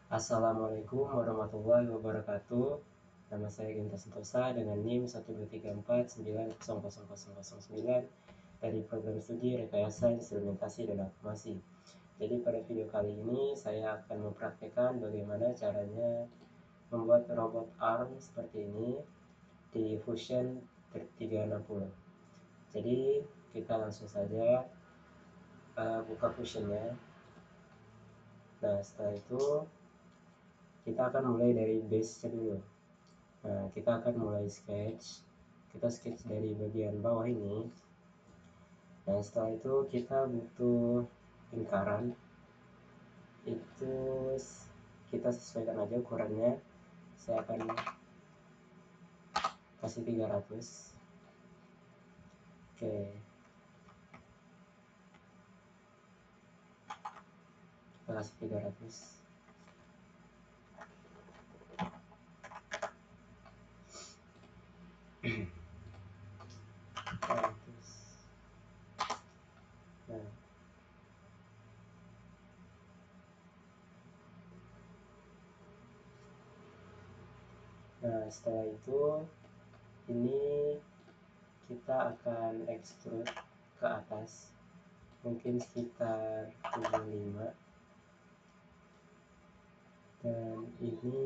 Assalamualaikum warahmatullahi wabarakatuh. Nama saya Genta Sentosa dengan NIM 12349000009 dari program studi Rekayasa Instrumentasi dan Automasi. Jadi pada video kali ini saya akan mempraktekkan bagaimana caranya membuat robot arm seperti ini di Fusion 360. Jadi kita langsung saja buka Fusionnya. Nah, setelah itu kita akan mulai dari base-nya dulu. Nah, kita akan mulai sketch. Kita sketch dari bagian bawah ini. Nah, setelah itu kita butuh lingkaran. Itu kita sesuaikan aja ukurannya. Saya akan kasih 300. Oke. Kita kasih 300. Nah, setelah itu ini kita akan extrude ke atas mungkin sekitar 75, dan ini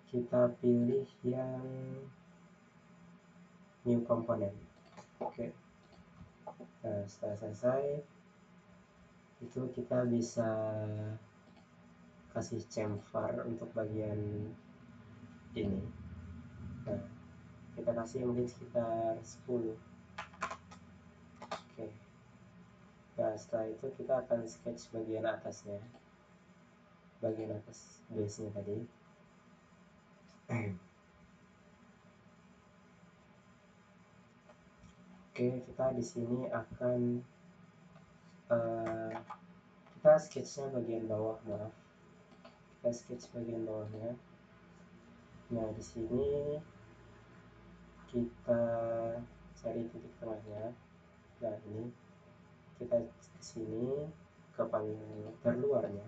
kita pilih yang new component. Oke. Nah, setelah selesai itu kita bisa kasih chamfer untuk bagian ini. Nah, kita kasih mungkin sekitar 10. Oke. Nah, setelah itu kita akan sketch bagian atasnya, bagian atas base nya tadi. Oke, kita di sini akan kita sketchnya bagian bawah, maaf. Kita sketch bagian bawahnya. Nah, di sini kita cari titik tengahnya. Nah, ini kita ke sini ke paling terluarnya.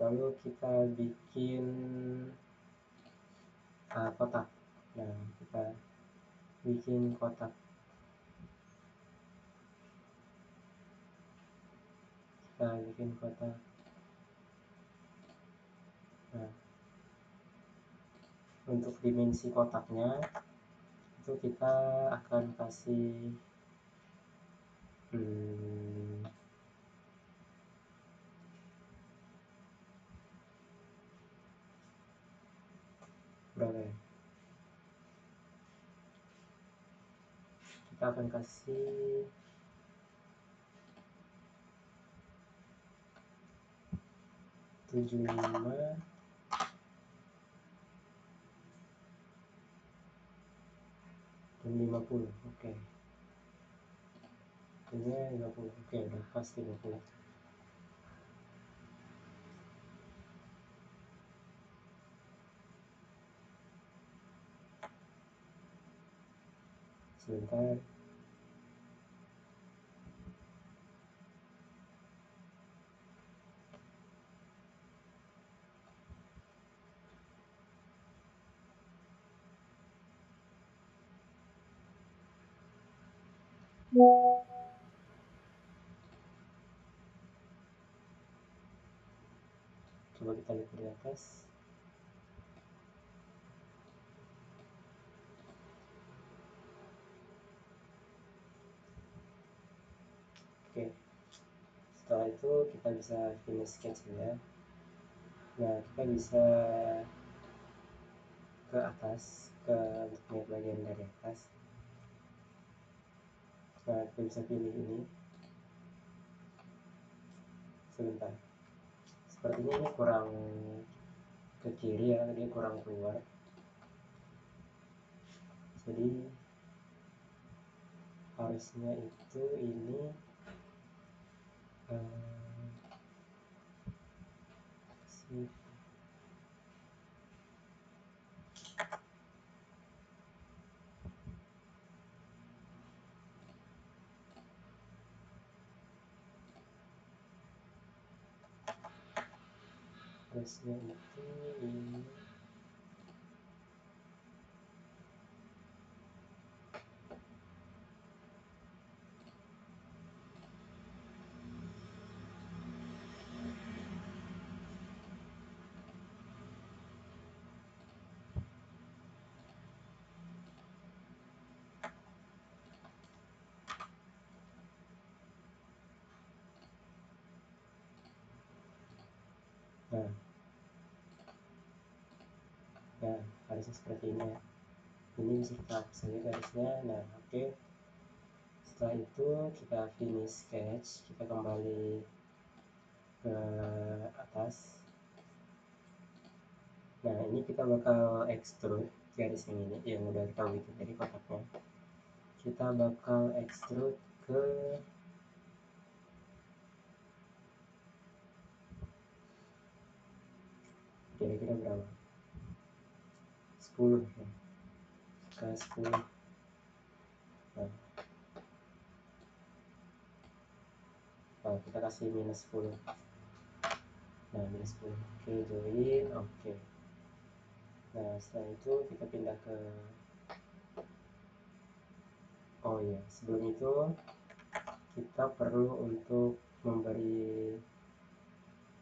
Lalu kita bikin kotak. Nah, kita bikin kotak. Nah, untuk dimensi kotaknya itu kita akan kasih berapa ya? Kita akan kasih 75 dan 50. Oke. Ini 50. Oke, udah pas 50. Sebentar. Coba kita lihat di atas. Oke. Setelah itu kita bisa finish sketch ya. Nah, kita bisa ke atas, untuk melihat bagian dari atas. Nah, kita bisa pilih ini. Sebentar. Sepertinya ini kurang ke kiri ya, dia kurang keluar. Jadi harusnya itu ini terusnya itu ini. Nah, nah harusnya seperti ini ya. Ini bisa kita hapus saja garisnya. Nah, oke. Setelah itu kita finish sketch, kita kembali ke atas. Nah, ini kita bakal extrude garis yang ini yang udah kita bikin dari kotaknya. Kita bakal extrude ke kira-kira berapa? 10 ya. Ke 10. Nah, kita kasih minus 10. Nah, minus 10. Oke, join. Oke. Nah, setelah itu kita pindah ke, oh ya, sebelum itu kita perlu untuk memberi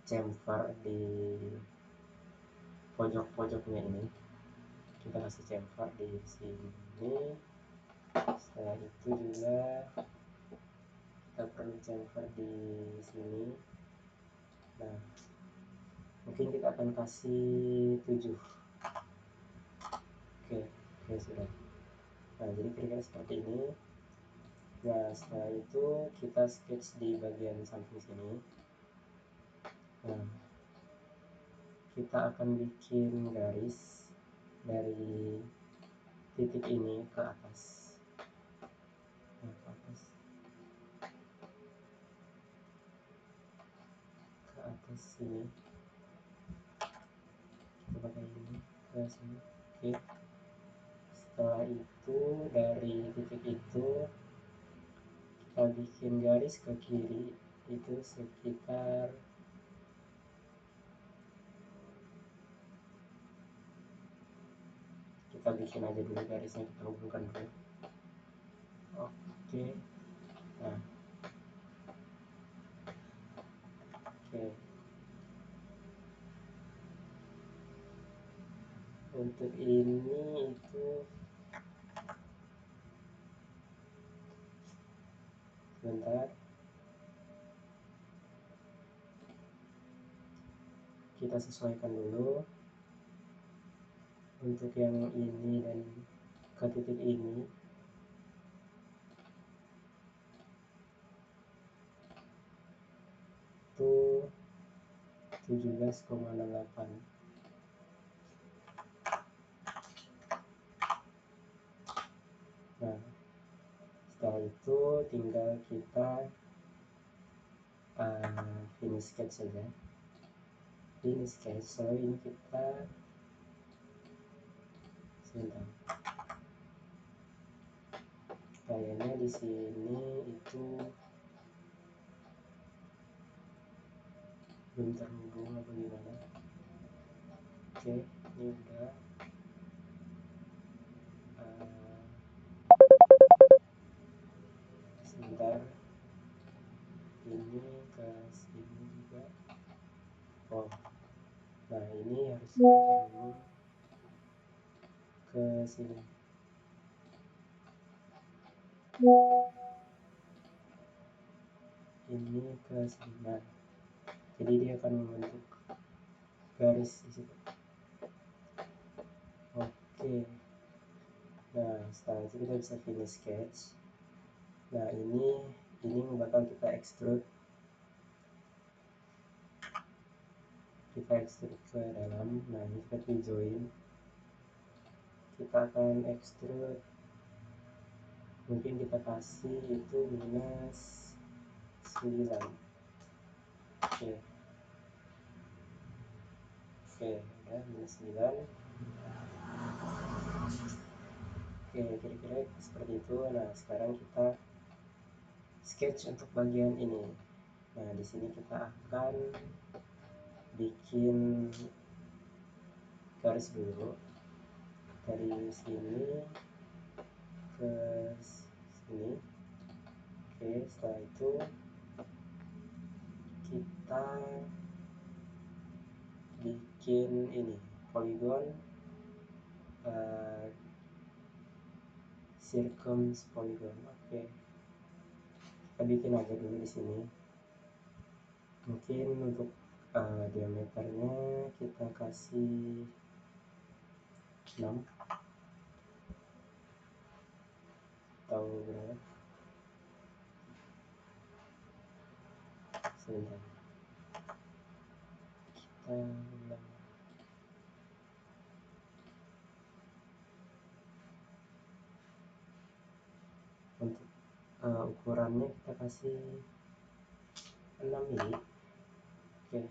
chamfer di pojok-pojoknya ini. Kita kasih chamfer di sini. Setelah itu juga kita perlu chamfer di sini. Nah, mungkin kita akan kasih 7. Oke, sudah. Nah, jadi kira-kira seperti ini. Nah, setelah itu kita sketch di bagian samping sini. Nah, kita akan bikin garis dari titik ini ke atas. Nah, ke atas. Ke atas sini. Kita pakai ini ke sini. Oke. Setelah itu dari titik itu kita bikin garis ke kiri itu sekitar kita bikin aja dulu garisnya, kita hubungkan dulu. Oke. Nah, oke. Untuk ini itu sebentar, kita sesuaikan dulu. Untuk yang ini dan ke titik ini itu 17,68. Nah, setelah itu tinggal kita finish sketch saja. Finish sketch. So ini kita sebentar. Kayaknya di sini itu belum terhubung apa gimana. Oke, ini udah. Sebentar, ini ke sini juga. Oh, nah ini harus dulu ke sini. Ini ke sini. Nah, jadi dia akan membentuk garis di situ. Oke. Nah, setelah itu kita bisa finish sketch. Nah, ini bakal kita extrude. Kita extrude ke dalam. Nah, ini kita pilih join. Kita akan extrude. Mungkin kita kasih itu minus 9. Oke. Oke, udah minus 9. Oke, kira-kira seperti itu. Nah, sekarang kita sketch untuk bagian ini. Nah, di sini kita akan bikin garis dulu dari sini ke sini. Oke, setelah itu kita bikin ini poligon polygon. Oke, kita bikin aja dulu di sini. Mungkin untuk diameternya kita kasih 6 atau berapa, sebentar kita ulang. Untuk ukurannya kita kasih 6 mili. Oke,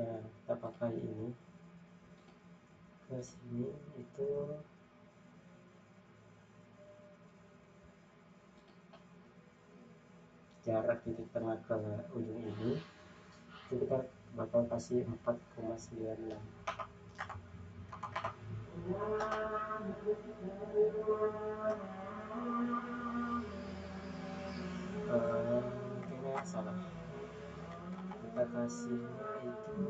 nah kita pakai ini ke sini, itu jarak titik tengah ke ujung ini itu kita bakal kasih 4,96. Kayaknya salah, kita kasihnya itu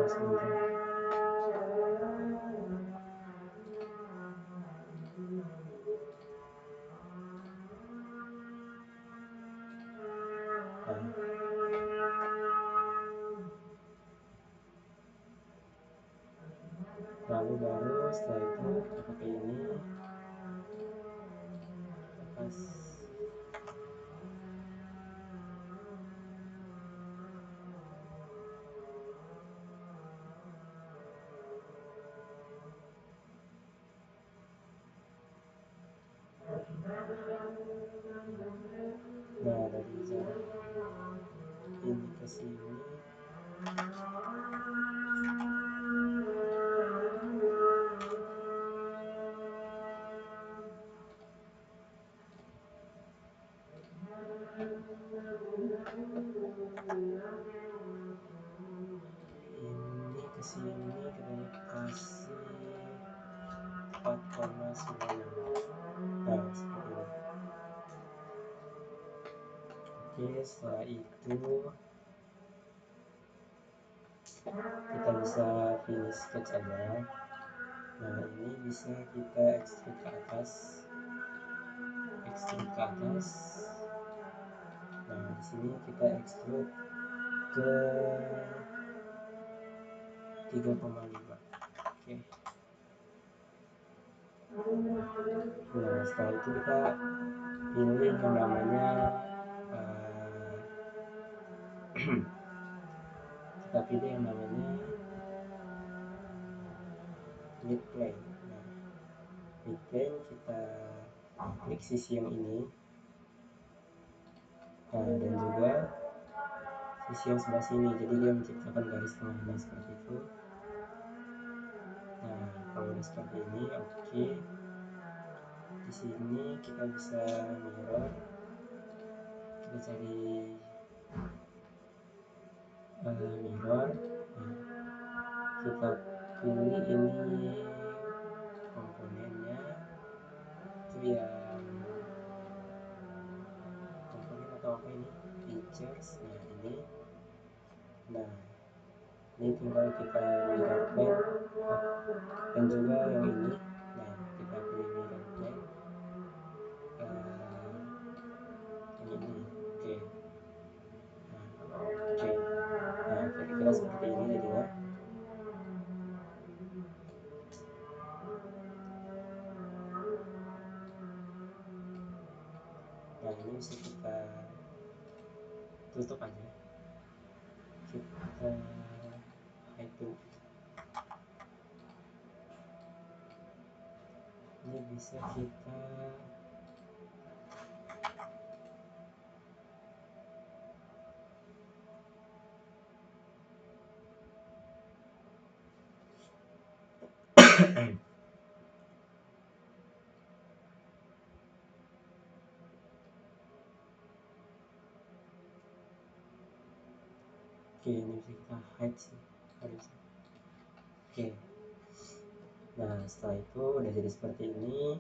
sebentar. Lalu baru setelah itu kita pakai ini, kita pas. Nah, dari jarak ini ke sini kita kasih 4,96. Nah, seperti ini. Oke, setelah itu kita bisa finish sketch aja. Nah, ini bisa kita ekstrud ke atas, nah di sini kita ekstrud ke 3,5. Oke, nah setelah itu kita pilih yang namanya kita pilih yang namanya mid plane. Nah, mid plane kita klik sisi yang ini, nah dan juga sisi yang sebelah sini, jadi dia menciptakan garis tengahnya seperti itu. Nah, kalau udah seperti ini, oke. Di sini kita bisa mirror, kita cari mirror. Nah, kita pilih ini komponennya, itu yang komponen atau apa ini, features. Nah ini, nah ini tinggal kita mirror plane dan juga yang ini. Nah, kita pilih mirror plane yang ini. Oke, nah oke, nah kira-kira seperti ini jadinya. Nah, ini bisa kita tutup aja. kita hide dulu. Ini bisa kita oke, ini bisa kita hide sih harusnya. Oke, nah setelah itu udah jadi seperti ini,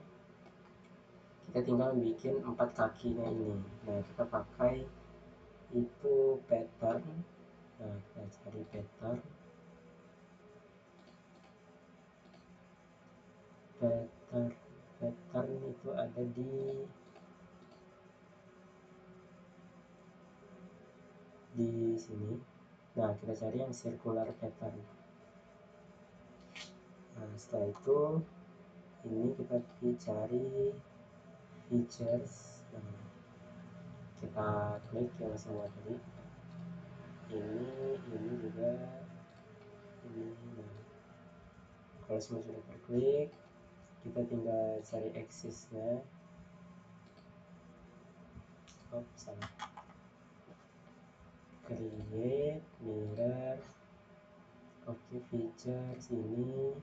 kita tinggal bikin 4 kakinya ini. Nah, kita pakai itu pattern. Nah, kita cari pattern itu ada di sini. Nah, kita cari yang circular pattern. Nah, setelah itu ini kita cari features. Nah, kita klik yang semua tadi. Ini juga ini. Nah, kalau semua sudah terklik, kita tinggal cari axisnya. Salah. Create mirror. Oke, features ini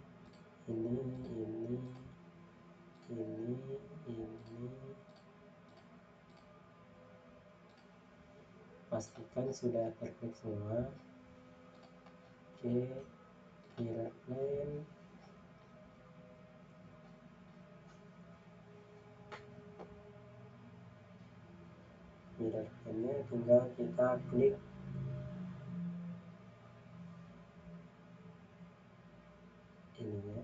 pastikan sudah terklik semua. Oke, mirror plane. Mirror plane-nya tinggal kita klik ininya.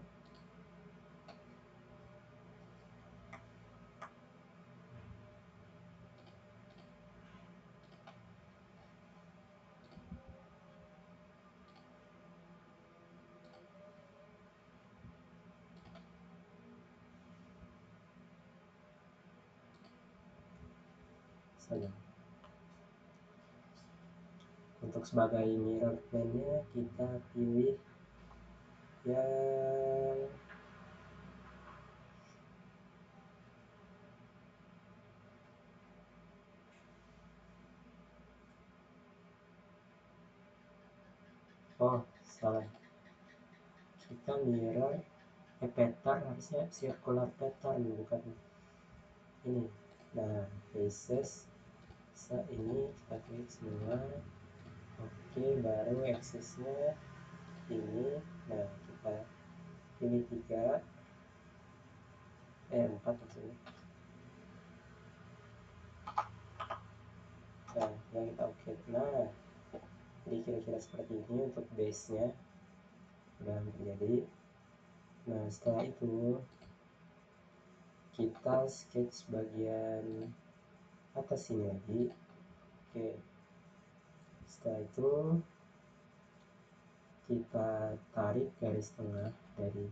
Saja. Untuk sebagai mirror plane-nya kita pilih yang salah, kita mirror pattern, harusnya circular pattern bukan ini. Nah, faces ini kita klik semua. Oke, baru axisnya ini. Nah, kita pilih 4 maksudnya. Nah, yang kita oke. Nah, jadi kira-kira seperti ini untuk base nya udah hampir jadi. Nah, setelah itu kita sketch bagian atas sini lagi. Oke, setelah itu kita tarik garis tengah dari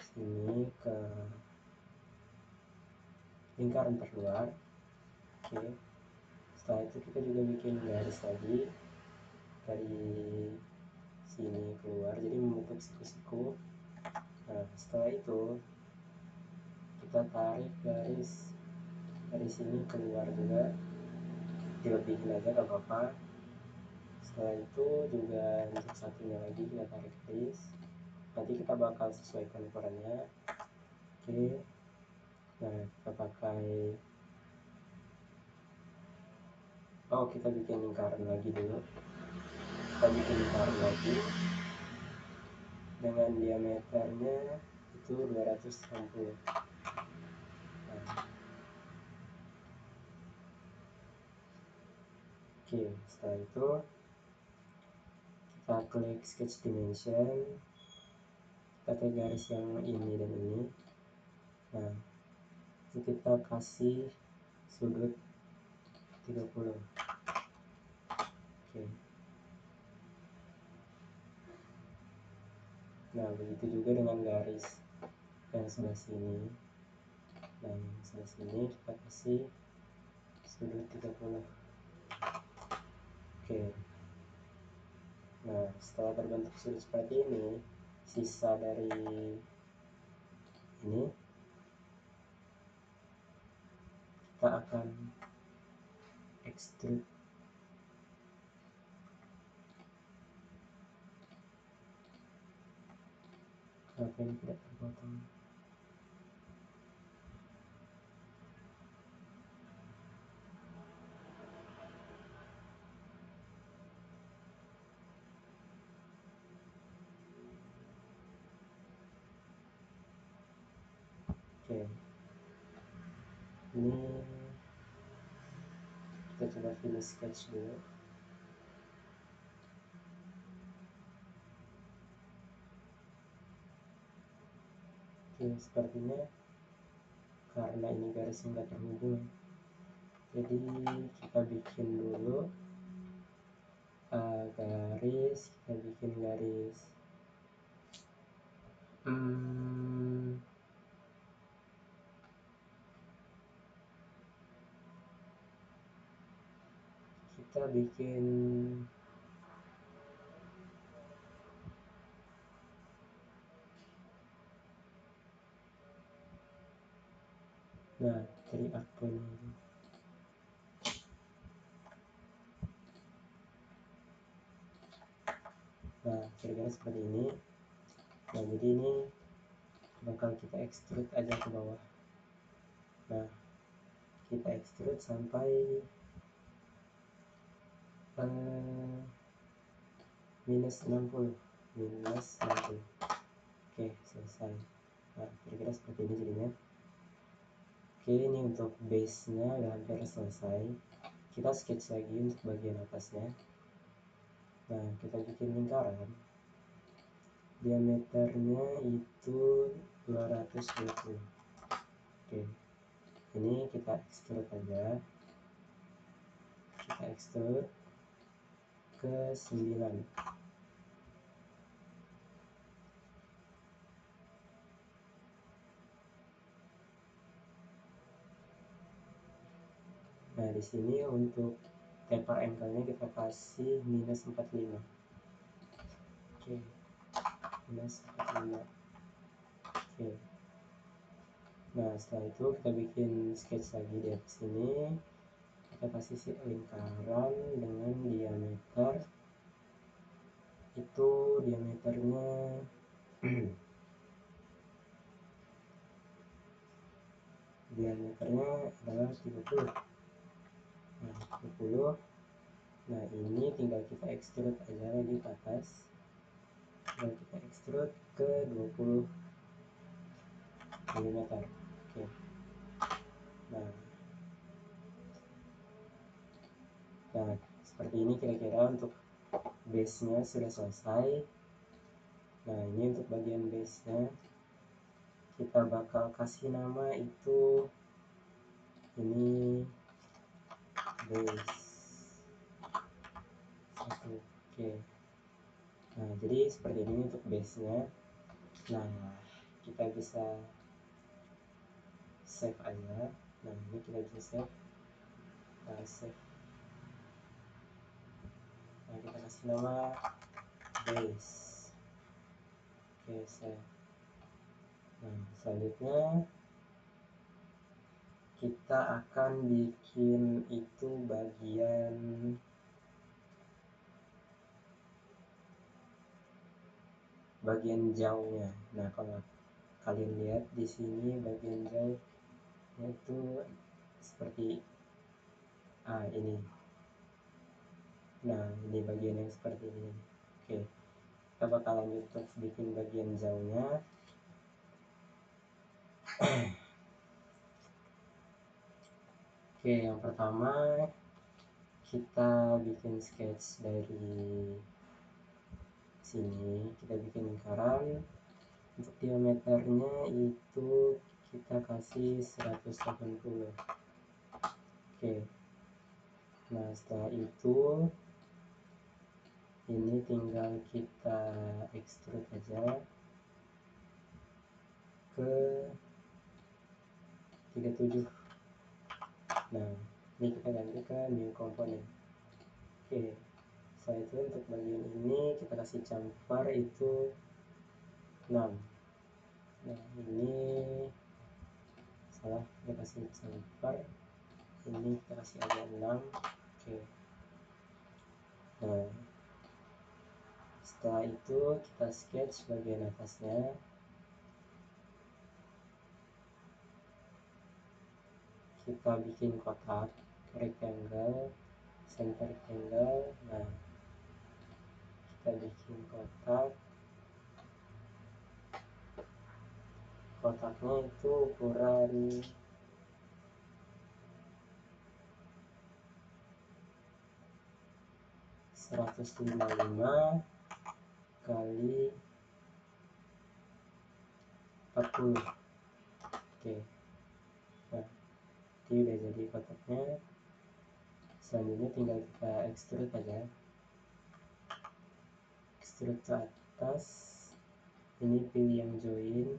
sini ke lingkaran terluar. Oke, setelah itu kita juga bikin garis lagi dari sini keluar, jadi membentuk siku-siku. Nah, setelah itu kita tarik garis dari sini keluar juga, dilebihin aja gak apa-apa. Setelah itu juga untuk satunya lagi kita tarik garis, nanti kita bakal sesuaikan ukurannya. Oke, nah kita pakai kita bikin lingkaran lagi dulu. Kita bikin lingkaran lagi dengan diameternya itu 260. Oke, setelah itu kita klik sketch dimension, kita pakai garis yang ini dan ini. Nah, itu kita kasih sudut 30. Oke. Nah, begitu juga dengan garis yang sebelah sini. Nah, yang sebelah sini kita kasih sudut 30. Oke. setelah terbentuk sudut seperti ini, sisa dari ini kita akan extrude. Kenapa ini tidak terpotong? Oke, ini kita coba finish sketch dulu. Oke, sepertinya karena ini garisnya nggak terhubung, jadi kita bikin dulu garis, kita bikin garis kita bikin dari arc point ini. Nah, kira-kira seperti ini. Nah, jadi ini bakal kita extrude aja ke bawah. Nah, kita extrude sampai minus 60. Oke, selesai. Nah, kira-kira seperti ini jadinya. Oke, ini untuk base nya udah hampir selesai. Kita sketch lagi untuk bagian atasnya. Nah, kita bikin lingkaran, diameternya itu 220. Oke, ini kita extrude aja, kita extrude ke 9. Nah, di sini untuk taper angle-nya kita kasih minus 45. Oke, minus 45. Oke. Nah, setelah itu kita bikin sketch lagi di atas sini. Kita kasih lingkaran dengan diameter, itu diameternya diameternya adalah 30. Nah, 30. Nah, ini tinggal kita extrude aja lagi ke atas. Tinggal kita extrude ke 20 mm. Oke. Nah, seperti ini kira-kira untuk base-nya sudah selesai. Nah, ini untuk bagian base-nya kita bakal kasih nama itu, ini base 1. Oke. Nah, jadi seperti ini untuk base-nya. Nah, kita bisa save aja. Nah, ini kita bisa save. Save. Nah, kita kasih nama base. Oke, save. Nah, selanjutnya kita akan bikin itu bagian jauhnya. Nah, kalau kalian lihat di sini bagian jauh itu seperti ini. Nah, ini bagian yang seperti ini. Oke, kita bakal lanjut untuk bikin bagian jauhnya. Oke, yang pertama kita bikin sketch dari sini, kita bikin lingkaran. Untuk diameternya itu kita kasih 180. Oke. Nah, setelah itu ini tinggal kita extrude aja ke 37. Nah, ini kita ganti ke new component. Oke, Setelah itu untuk bagian ini kita kasih chamfer itu 6. Nah ini salah, kita kasih chamfer, ini kita kasih aja 6. Oke. Nah setelah itu kita sketch bagian atasnya. Kita bikin kotak rectangle, center rectangle. Nah kita bikin kotaknya itu ukuran 155 kali 40. Oke. Nah ini udah jadi kotaknya. Selanjutnya tinggal kita extrude aja, extrude ke atas. Ini pilih yang join,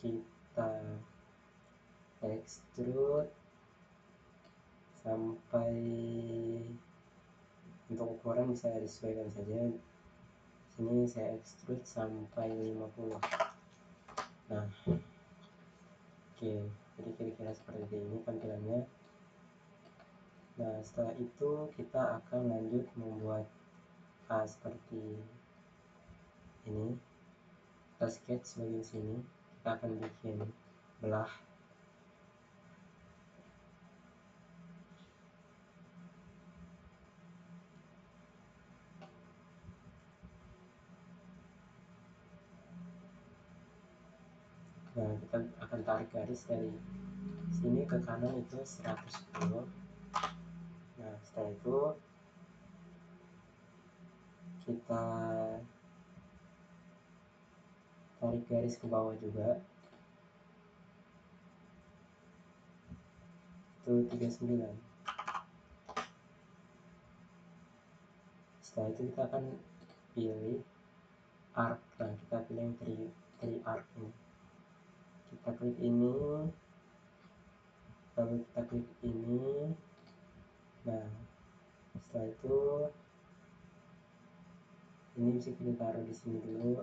kita extrude sampai, untuk ukuran bisa disesuaikan saja. Sini saya extrude sampai 50. Nah oke, jadi kira-kira seperti ini tampilannya. Nah setelah itu kita akan lanjut membuat seperti ini. Kita sketch bagian sini, kita akan bikin belah. Nah kita akan tarik garis dari sini ke kanan itu 110. Nah setelah itu kita tarik garis ke bawah juga, itu 39. Setelah itu kita akan pilih arc. Nah kita pilih yang 3 arc ini, kita klik ini, lalu kita klik ini. Nah setelah itu ini bisa kita taruh di sini dulu.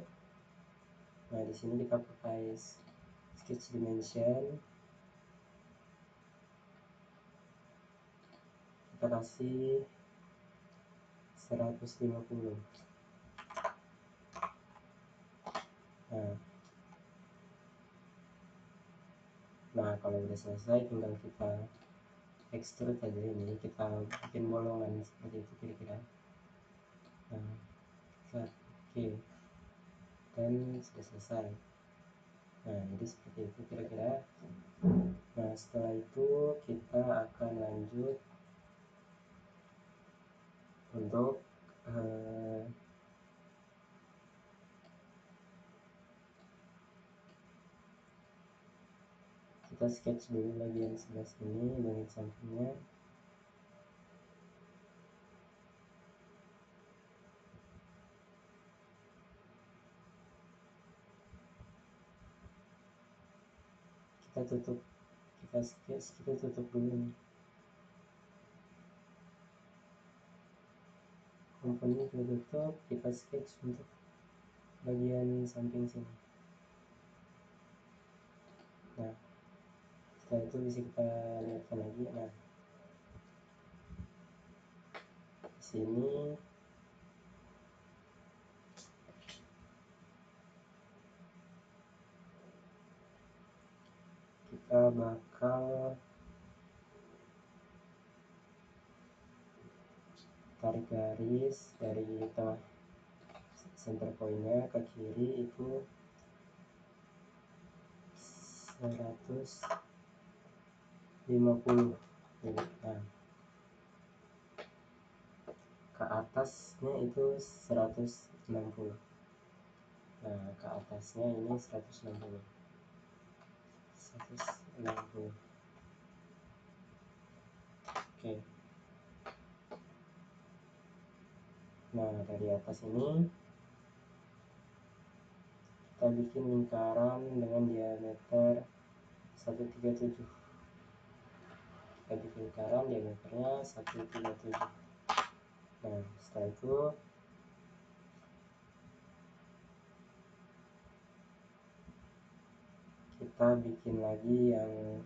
Nah di sini kita pakai sketch dimension, kita kasih 150. Nah kalau udah selesai tinggal kita extrude aja. Ini kita bikin bolongan seperti itu kira-kira. Nah oke, dan sudah selesai. Nah jadi seperti itu kira-kira. Nah setelah itu kita akan lanjut untuk kita sketch dulu bagian sebelah sini, bagian sampingnya. Kita tutup, kita sketch, kita tutup dulu nih komponen, kita tutup, kita sketch untuk bagian samping sini. Nah setelah itu bisa kita lihatkan lagi. Nah di sini kita bakal tarik garis dari tengah center pointnya ke kiri itu 150. Jadi, nah ke atasnya itu 160. Nah ke atasnya ini 160. Oke. Nah dari atas ini kita bikin lingkaran dengan diameter 137. Kita bikin lingkaran diameternya 137. Nah setelah setelah itu kita bikin lagi yang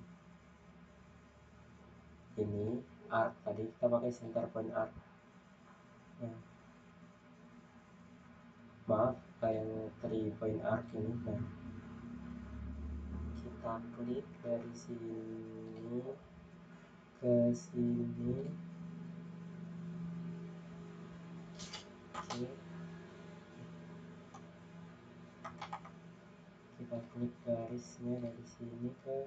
ini arc. Tadi kita pakai center point arc. Nah, maaf, yang 3 point arc ini. Nah, kita klik dari sini ke sini. Oke, kita klik garisnya dari sini ke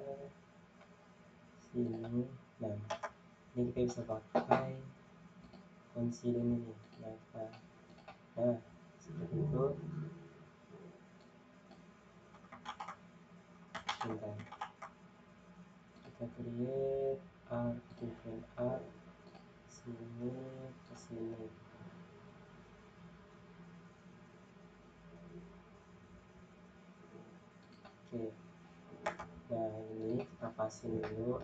sini. Nah, ini kita bisa pakai coincident ini. Nah, seperti itu. Bentar, kita create arc, different arc, sini ke sini. Oke, nah ini kita pasin dulu.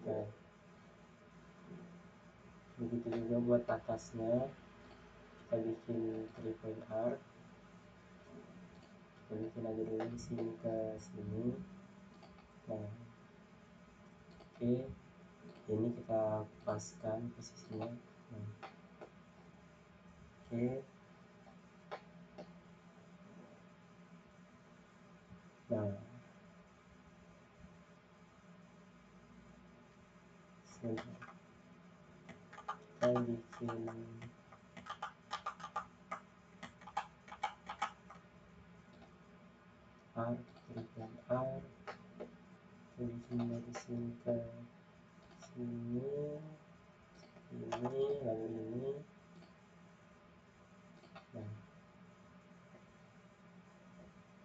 Nah, begitu juga buat atasnya, kita bikin 3 point arc. Kita bikin aja dulu di sini ke sini. Nah, oke, ini kita paskan posisinya. Nah, oke, nah sebentar, kita bikin arc, 3 point arc. Kita bikin dari sini ke sini, ini lalu ini. Nah,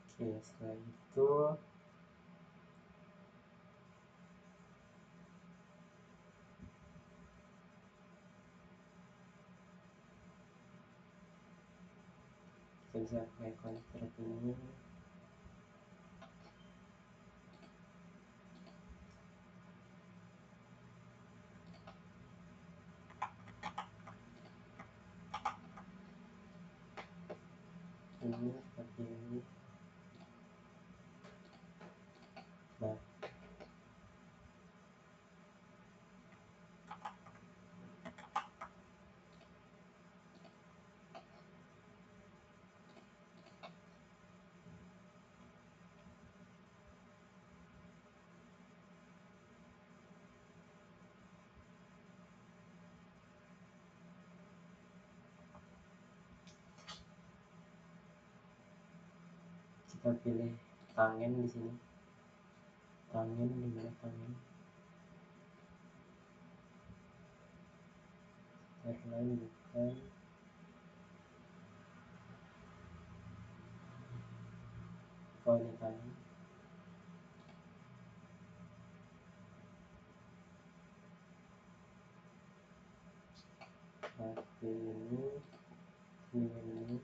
oke, setelah itu kita bisa pakai convert ini. Ini kita pilih. Nah, kita pilih tangan di sini. Tangan di mana tangan? Airline bukan. Oh, ini tangan. Oke, ini dengan ini.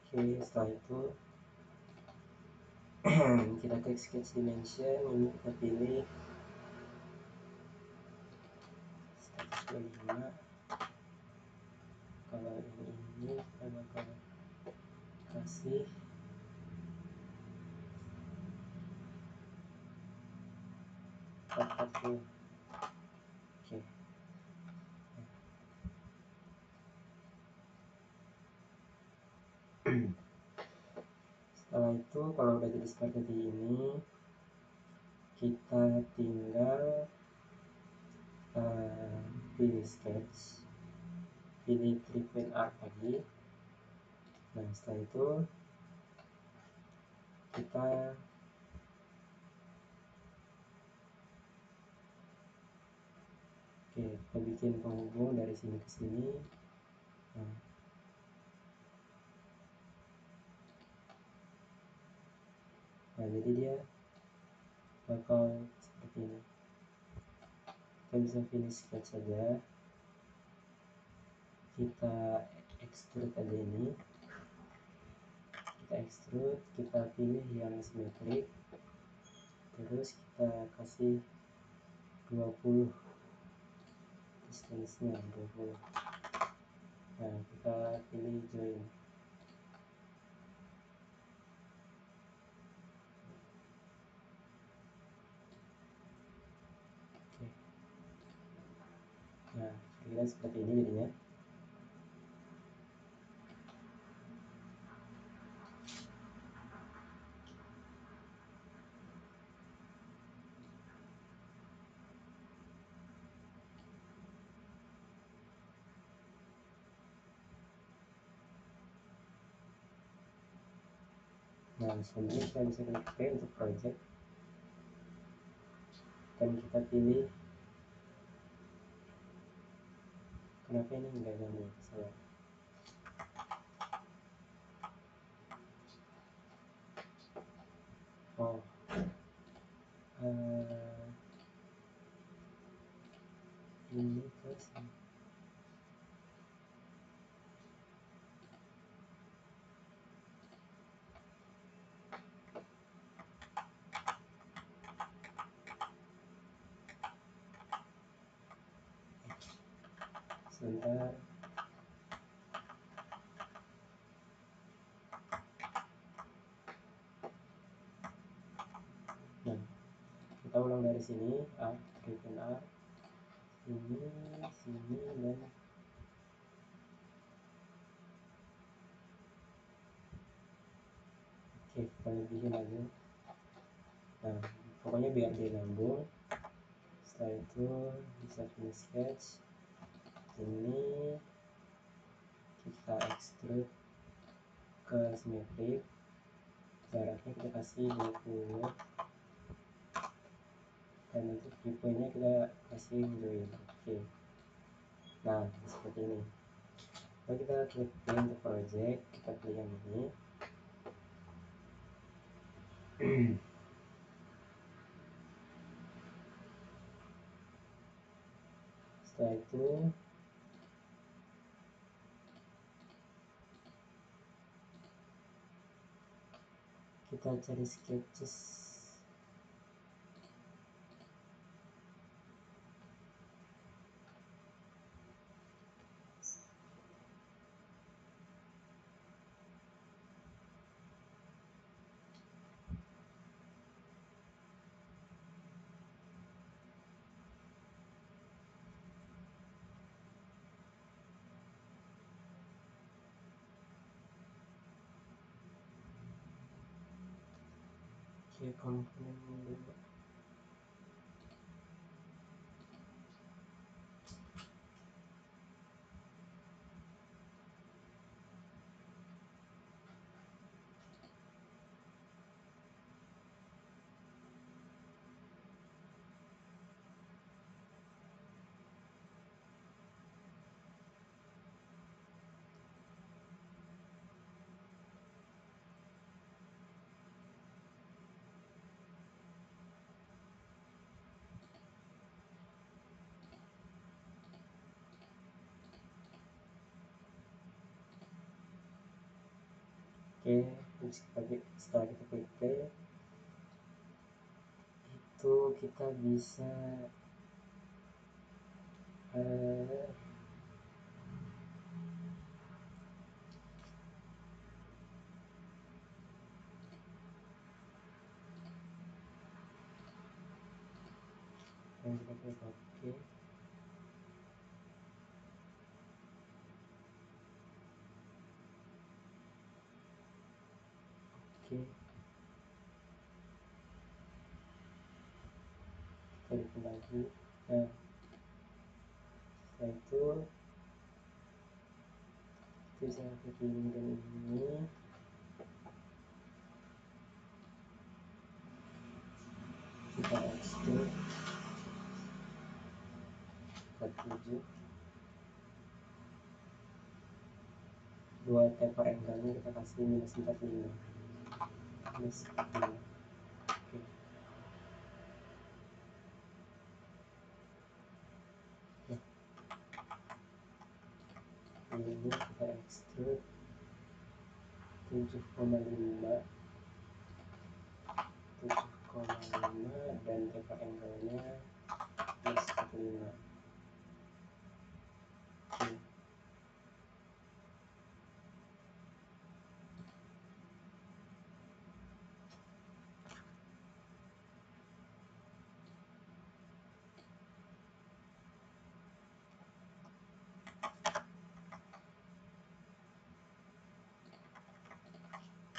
Oke, setelah itu kita klik sketch dimension. Ini kita pilih 125. Kalau ini kita bakal kasih 440. Oke, setelah itu kalau udah jadi seperti ini, kita tinggal pilih sketch, pilih 3 point arc lagi. Nah, setelah itu kita bikin penghubung dari sini ke sini. Nah, Nah, jadi dia bakal seperti ini. Kita bisa finish sketch saja, kita extrude aja ini, kita extrude, kita pilih yang simetrik, terus kita kasih 20 distance nya 20. Nah, kita pilih join. Oke. Nah, kira-kira seperti ini jadinya. Nah, selanjutnya kita bisa klik P untuk project, dan kita pilih, kenapa ini nggak nyambung, salah. Oh, ini ke sini. Sebentar. Nah, kita ulang dari sini, R, return R, sini, sini, dan oke, kita lebihin aja. Nah, pokoknya biar dia nyambung. Setelah itu bisa finish sketch, ini kita extrude ke simetrik, jaraknya kita kasih 20, dan untuk tipenya kita kasih join. Oke. Nah, seperti ini. Lalu kita klik P untuk project, kita pilih yang ini. Setelah itu kita cari sketches. Oke, komponen dulu. Oke, setelah kita klik play, itu kita bisa eh, dan kita klik OK. Oke, kita bikin lagi. Nah, setelah itu kita bisa klik ini dan ini, kita extrude 47, buat taper angle nya kita kasih -45, minus 45. ini kita extrude 7,5 dan taper angle-nya plus 45. Oke.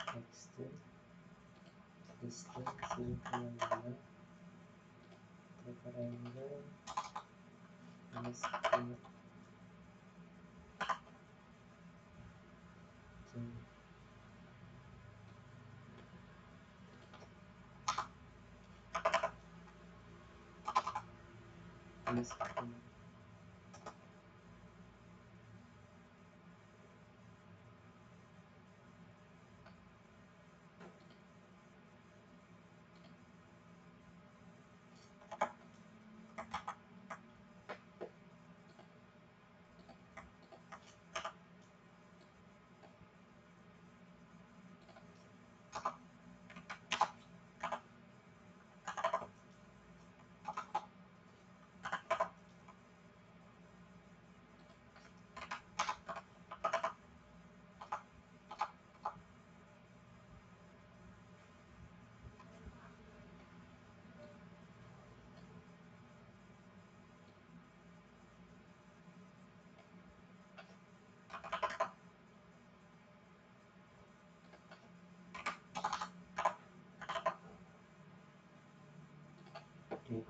Extrude distance 7,5, taper angle plus 10. Oke. Plus 10. Oke.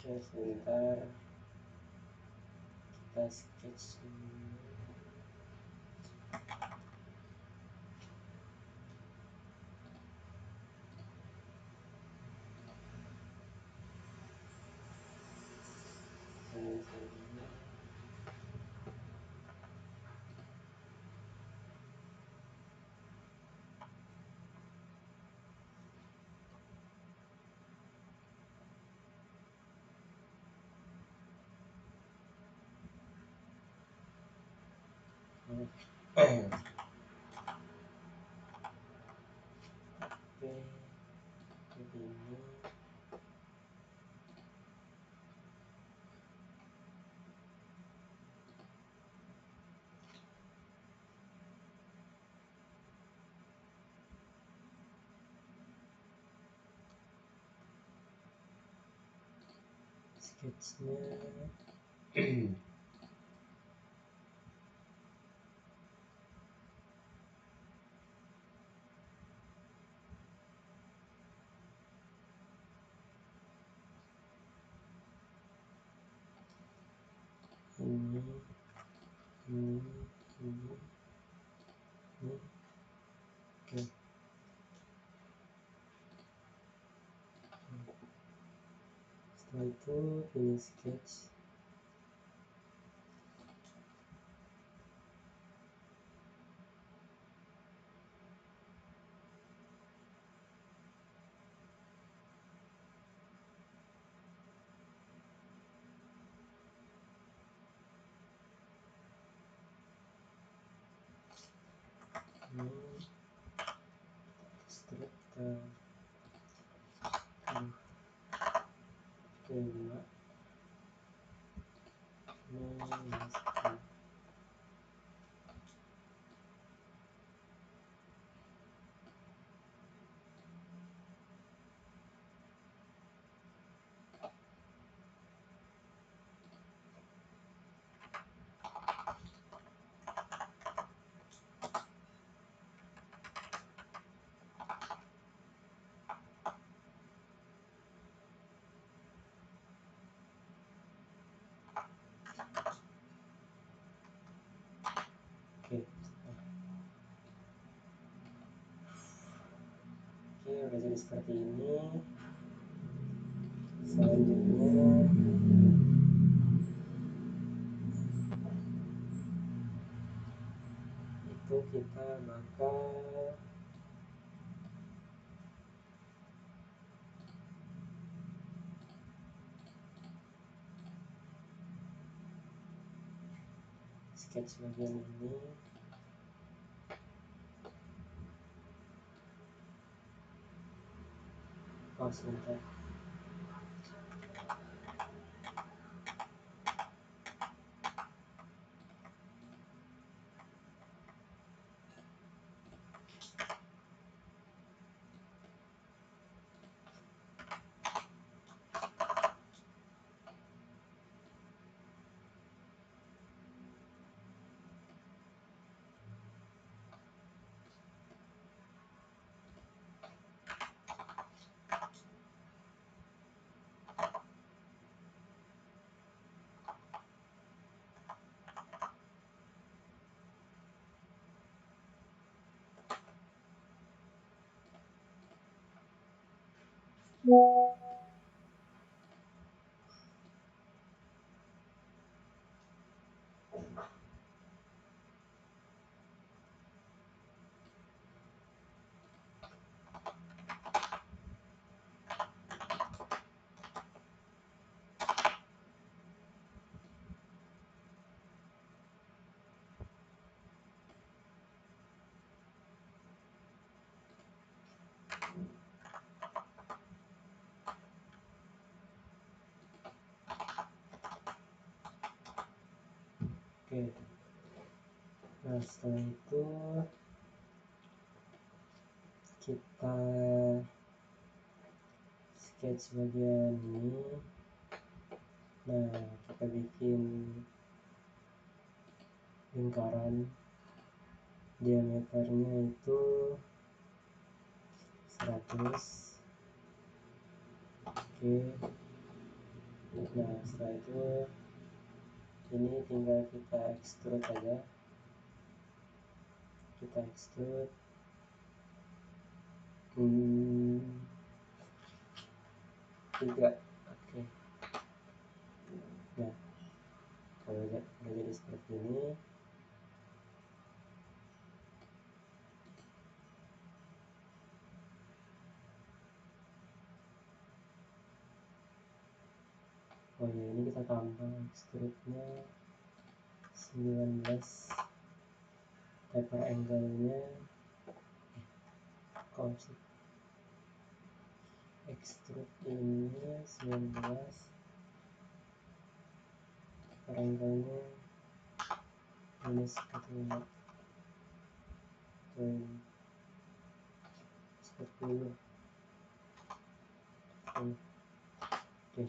Oke, sebentar kita sketch dulu. Ini. Oke, jadi sketchnya. ini ini ini ini. Oke. Setelah itu finish sketch. udah jadi seperti ini. Selanjutnya itu kita bakal sketch bagian ini. Oh sebentar, oke. Nah setelah itu kita sketch bagian ini. Nah kita bikin lingkaran, diameternya itu 100. Oke. Nah setelah itu ini tinggal kita extrude aja, kita extrude 3. Oke. Nah kalau udah jadi seperti ini, oh ya ini kita tambah extrude-nya 19, taper angle-nya extrude ini 19, taper angle-nya minus 45, 40. Oke.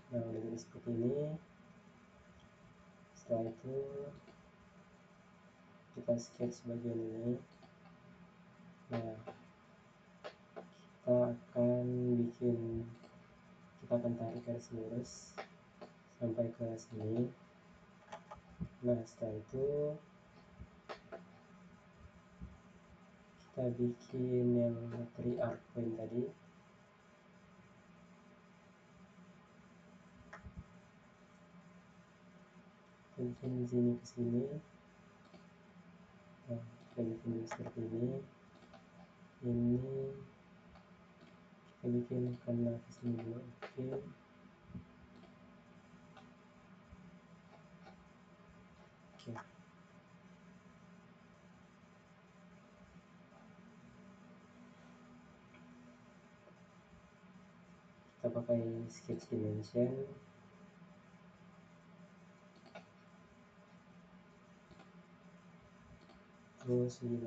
Nah udah jadi seperti ini. Setelah itu kita sketch bagian ini. Nah kita akan tarik garis lurus sampai ke sini. Nah setelah itu kita bikin yang 3 arc point tadi. Kita bikin sini ke sini. Nah kita bikin seperti ini. Ini kita bikin kena ke sini dulu. Oke. Oke. Kita pakai sketch dimension. Terus 9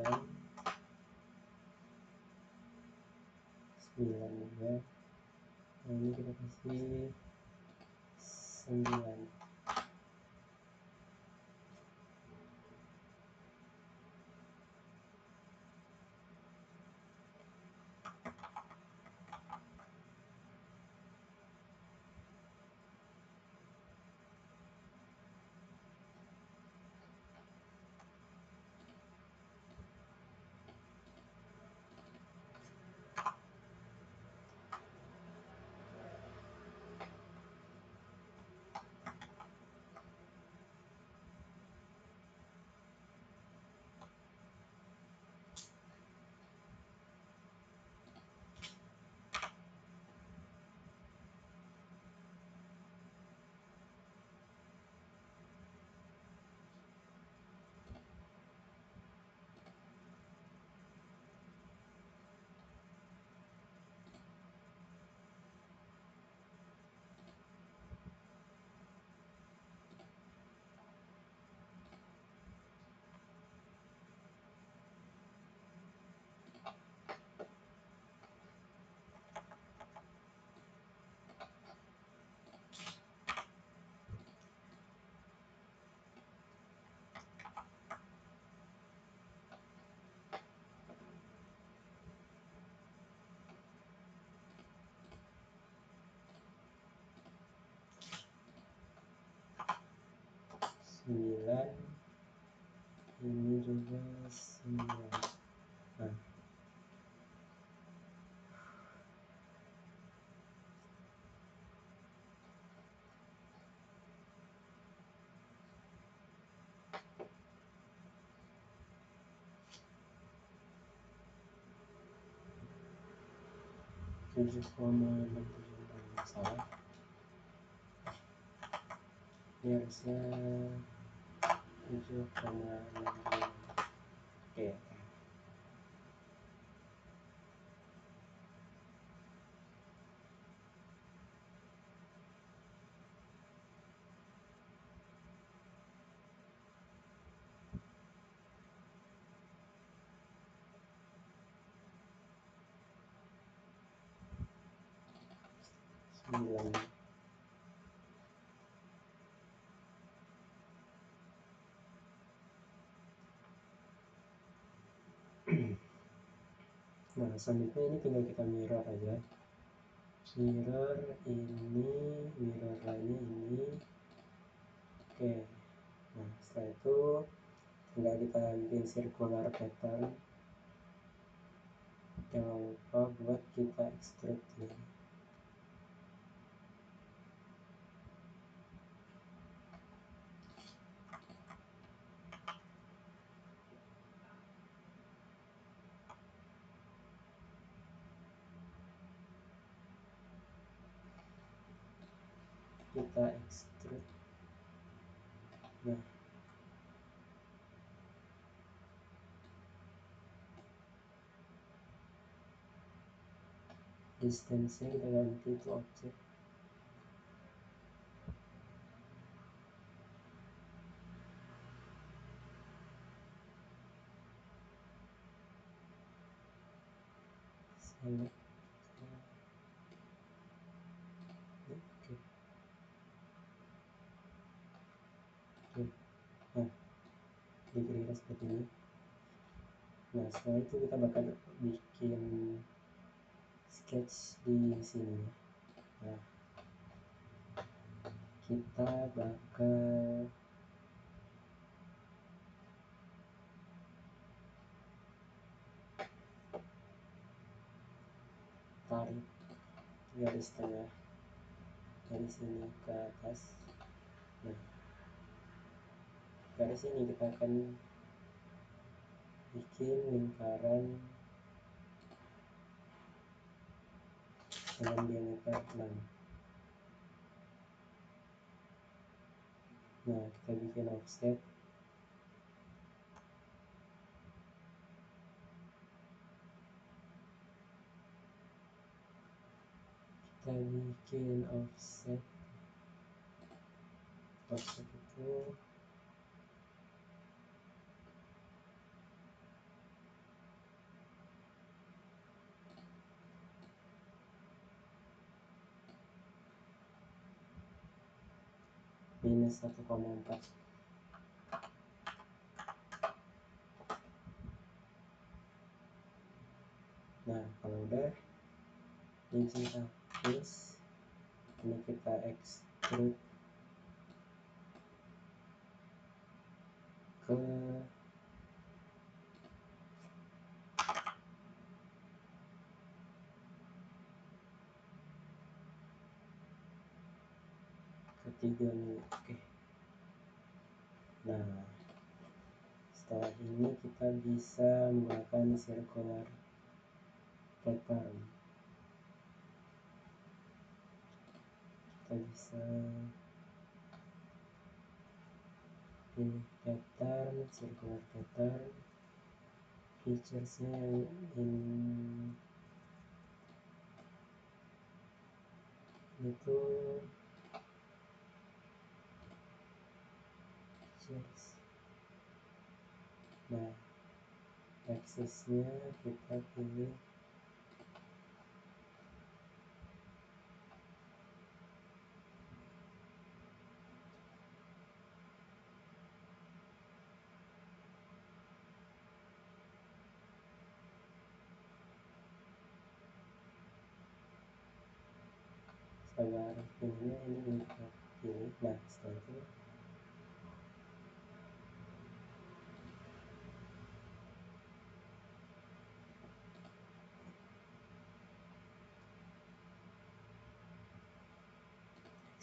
juga. Nah ini kita kasih 9. 9, ini juga 9. Nah, tujuh koma enam tujuh salah, ini harusnya 7,6. Oke, 9. Nah, selanjutnya ini tinggal kita mirror aja. Mirror ini, mirror lainnya ini. Oke. Nah, setelah itu tinggal kita bikin circular pattern. Jangan lupa buat kita extrude ini. Kita extrude. Nah, distance-nya kita ganti itu objek. Select. Oke. Oke. Nah, kira-kira seperti ini. Nah, setelah itu kita bakal bikin sketch di sini. Nah, kita bakal tarik garis tengah dari sini ke atas. Nah, garis ini kita akan bikin lingkaran dengan diameter 6. Nah, kita bikin offset. Kita bikin offset. Offset itu minus 1,4. Nah, kalau udah ini bisa kita hapus. Ini kita extrude ke ketiga nih. Oke. Nah, setelah ini kita bisa menggunakan circular pattern. Kita bisa pilih pattern, circular pattern, featuresnya yang itu features. Nah, aksesnya kita pilih sabar, ininya ini kita pilih. Nah, setelah itu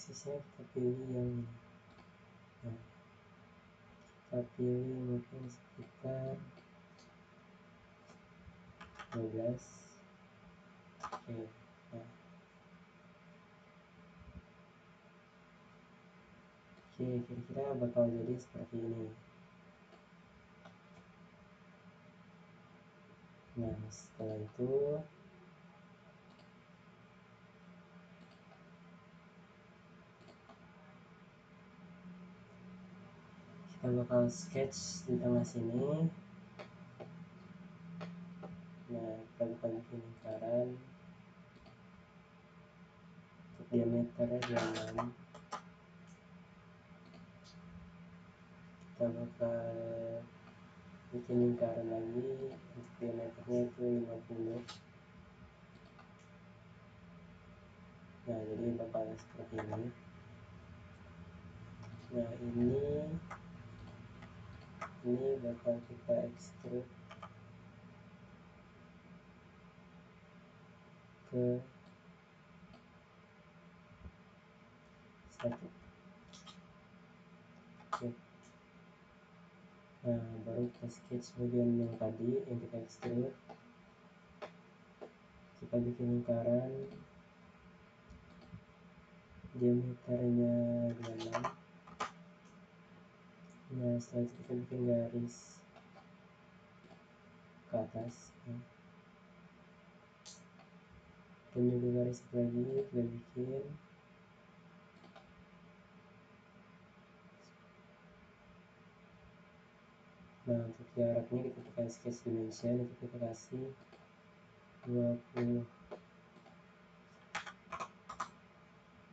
aksesnya kita pilih yang ini. Nah, kita pilih mungkin sekitar 12. Oke. Nah, oke, kira-kira bakal jadi seperti ini. Nah, setelah itu kita bakal sketch di tengah sini. Nah, kita bakal bikin lingkaran untuk diameternya 26. Kita bakal bikin lingkaran lagi untuk diameternya itu 50. Nah, jadi bakal seperti ini. Nah, ini bakal kita ekstrud ke 1. Oke. Nah, baru kita sketch bagian yang tadi yang kita ekstrud. Kita bikin lingkaran diameternya 26. Nah, setelah itu kita bikin garis ke atas. Dan juga garis lagi kita bikin. Nah, untuk jaraknya kita pakai sketch dimension, itu kita kasih 20.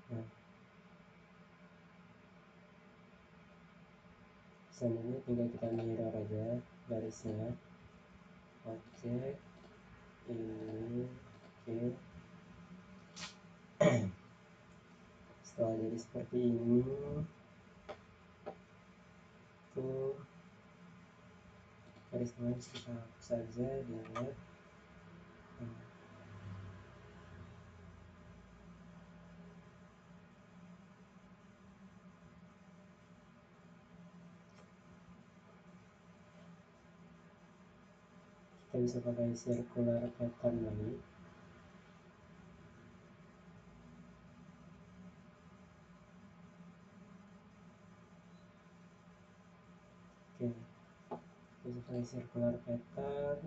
Nah, selanjutnya tinggal kita mirror aja garisnya. Objek ini. Oke. Setelah jadi seperti ini, tuh garis tengah bisa kita hapus saja, delete. Nah, kita bisa pakai circular pattern lagi. Oke, kita bisa pakai circular pattern.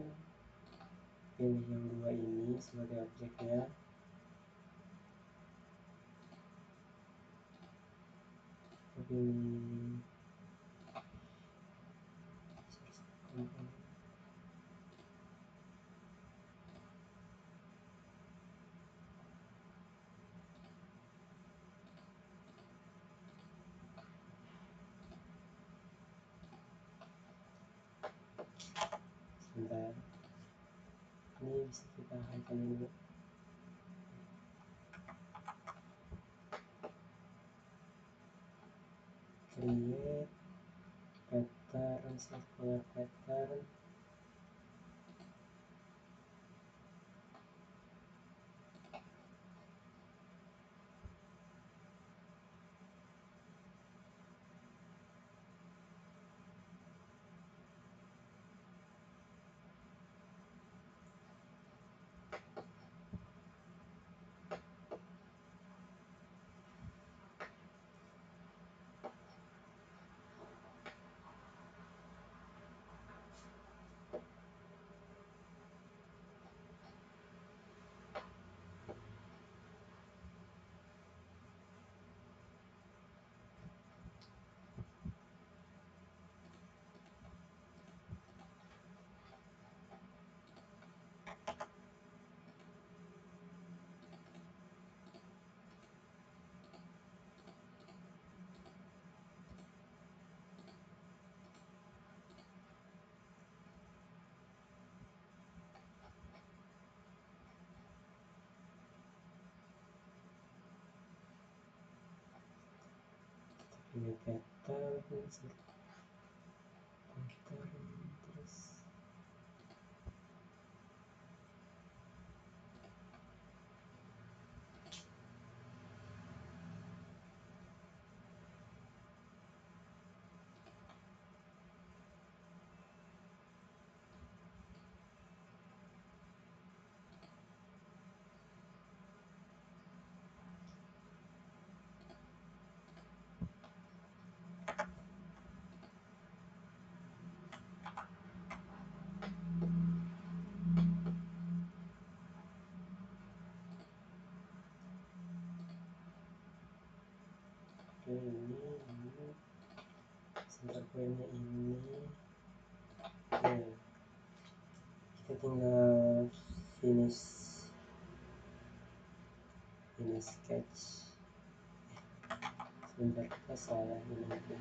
Pilih yang dua ini sebagai objeknya. Kita pilih komponen. Sebentar, ini bisa kita hide dulu. Create pattern, circular pattern. Pilih pattern, pattern, terus poinnya ini. Oke, kita tinggal finish sketch. Sebentar, kita salah ini aja.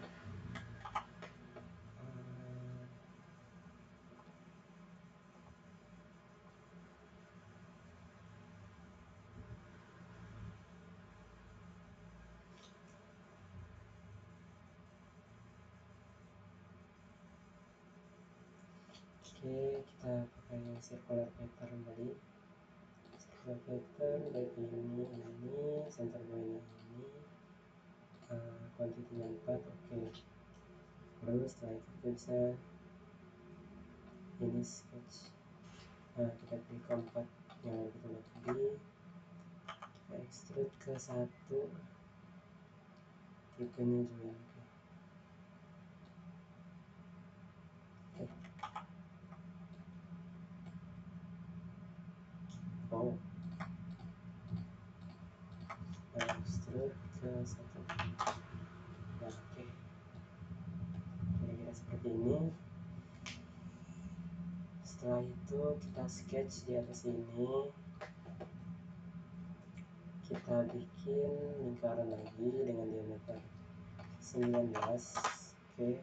Oke, kita pakai yang circular pattern tadi. Circular pattern dari ini center point ini, quantity 4. Oke, terus setelah itu kita bisa ini sketch. Nah, kita pilih keempat yang kita buat tadi, kita extrude ke 1, tipenya join. Oke. Oh, extrude ke 1. Nah, oke, kira-kira seperti ini. Setelah itu kita sketch di atas ini, kita bikin lingkaran lagi dengan diameter 19. Oke,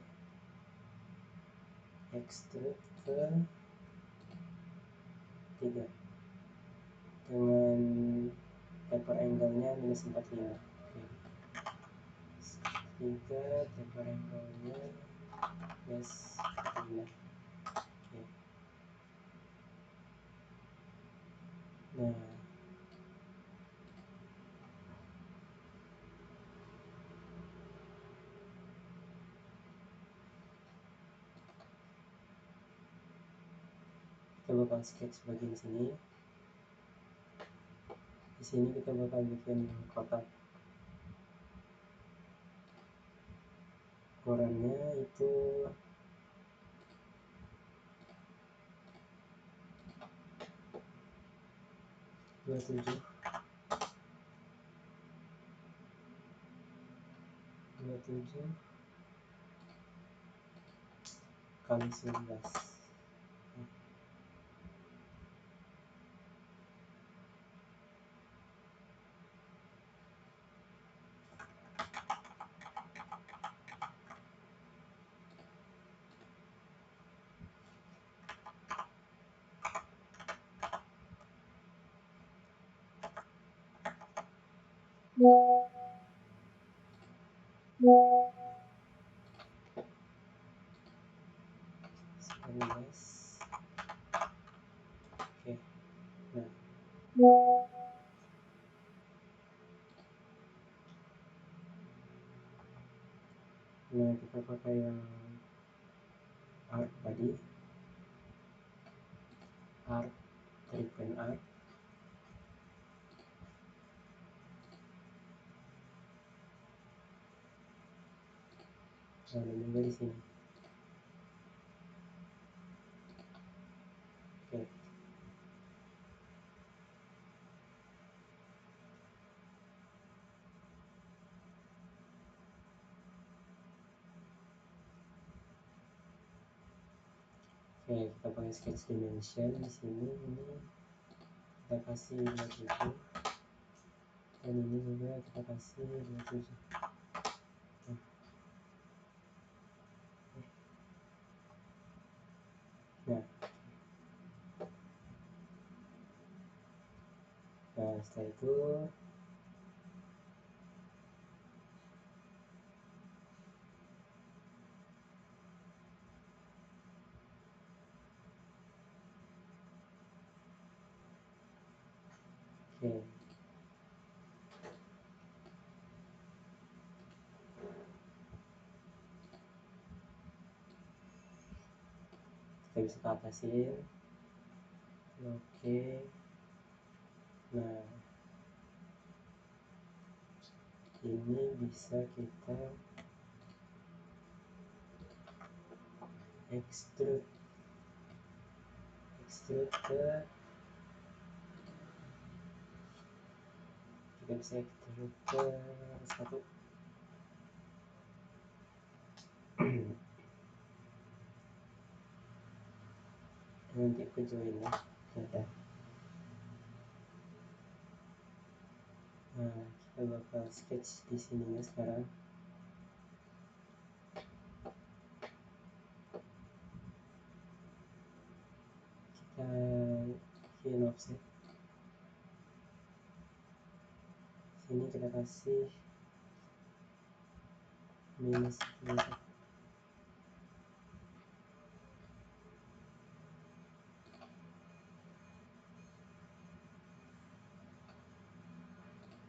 extrude ke 3 dengan taper angle-nya -45. Oke, 3 taper angle-nya -45. Oke, nah kita bakal sketch bagian sini. Di sini kita bakal bikin kotak. Ukurannya itu 27 kali 19. Oke, nah kita pakai yang arc tadi, arc, triple arc. Dan juga di sini. Oke, kita pakai sketch dimension di sini. Ini kita kasih 27, dan ini juga kita kasih 27. Nah, setelah itu oke, kita bisa ke atasin. Oke, nah ini bisa kita extrude ke, kita bisa extrude ke 1. nanti aku join ya. Dadah. Nah, kita bakal sketch di sininya sekarang. Kita bikin offset. Sini kita kasih minus 1.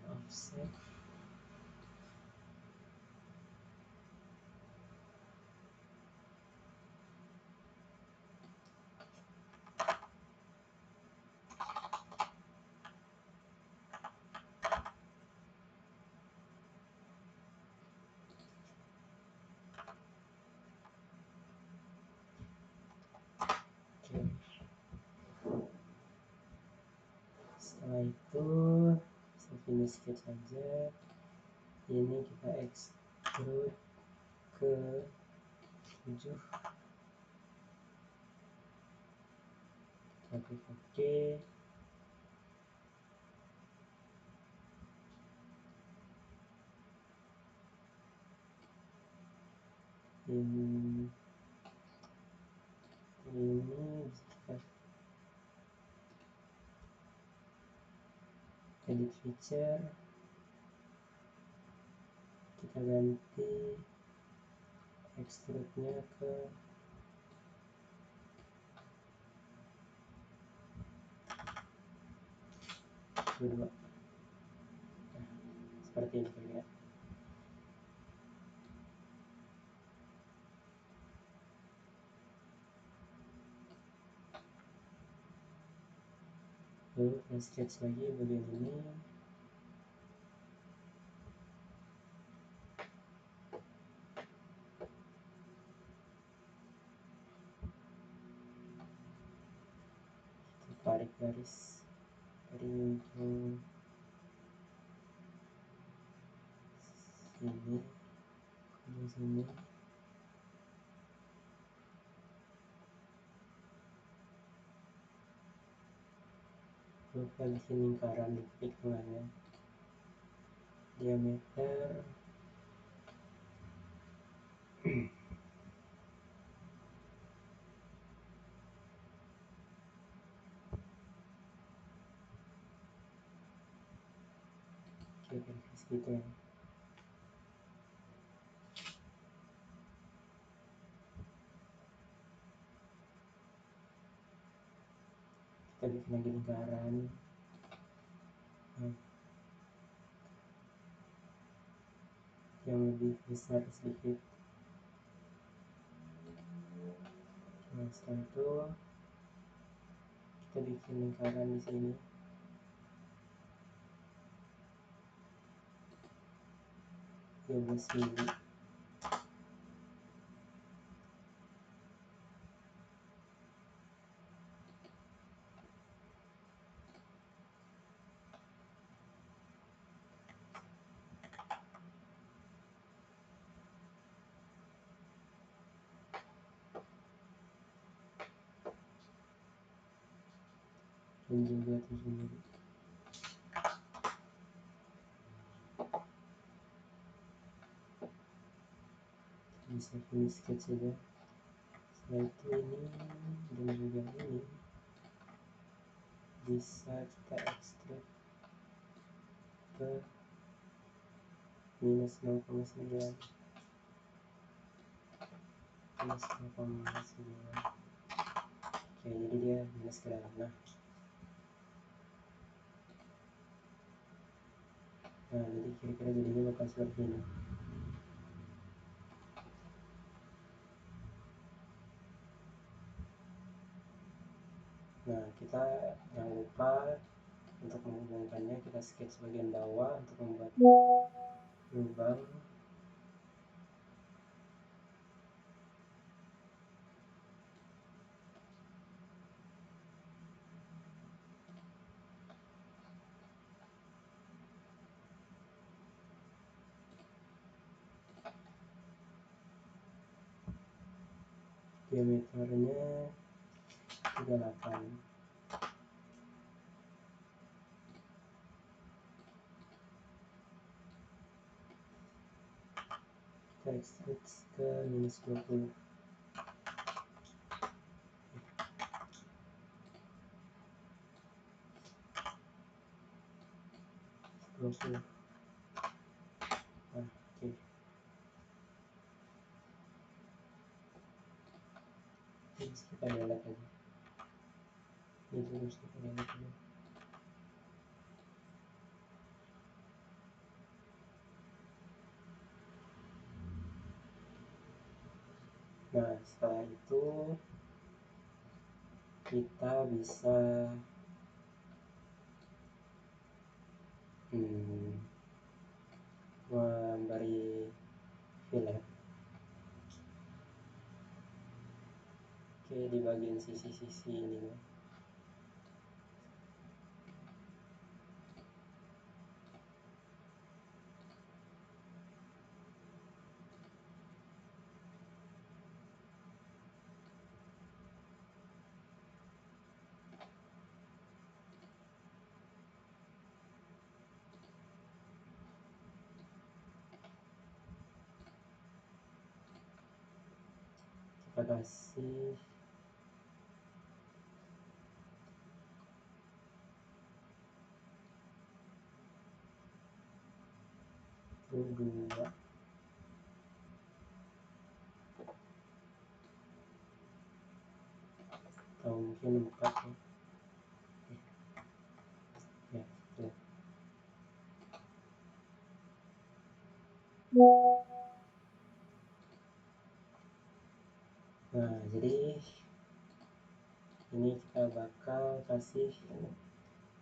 Offset. Oke. Setelah itu bisa finish sketch aja. Ini kita extrude ke 7. Kita klik OK. Ini bisa kita edit feature, kita ganti extrude-nya ke 2. Nah, seperti ini kira-kira. Lalu kita sketch lagi bagian ini. Kita tarik garis dari ujung sini ke ujung sini. Lalu kita bikin lingkaran di titik tengahnya. Diameter 3 kira-kira segitu ya. Kita bikin lagi lingkaran. Nah, yang lebih besar sedikit. Nah, setelah itu kita bikin lingkaran di sini. Dia 12 mili. Dan juga 7 mili. Bisa finish sketch saja. Setelah itu ini dan juga ini bisa kita extrude ke minus 0,9. Minus 0,9. Oke, jadi dia minus ke dalam. Nah, jadi kira-kira jadinya bakal seperti ini. Nah, kita jangan lupa untuk menghubungkannya, kita sketch bagian bawah untuk membuat lubang. Diameternya 38. Kita extrude ke minus 20. Nah, oke. Terus kita delete aja. Ini terus kita delete aja. Nah, setelah itu kita bisa memberi fillet. Oke, di bagian sisi-sisi ini. Kita kasih itu 2 atau mungkin 4 ya. Ya, ya. Nah, jadi ini kita bakal kasih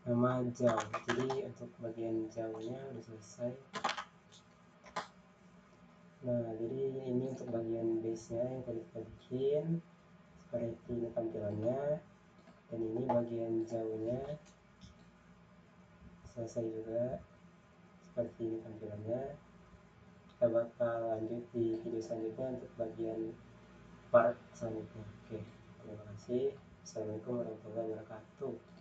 nama jauh. Jadi untuk bagian jauhnya udah selesai. Nah, jadi ini untuk bagian base nya yang tadi kita bikin, seperti ini tampilannya. Dan ini bagian jauhnya selesai juga, seperti ini tampilannya. Kita bakal lanjut di video selanjutnya untuk bagian part selanjutnya. Oke, terima kasih. Assalamualaikum warahmatullahi wabarakatuh.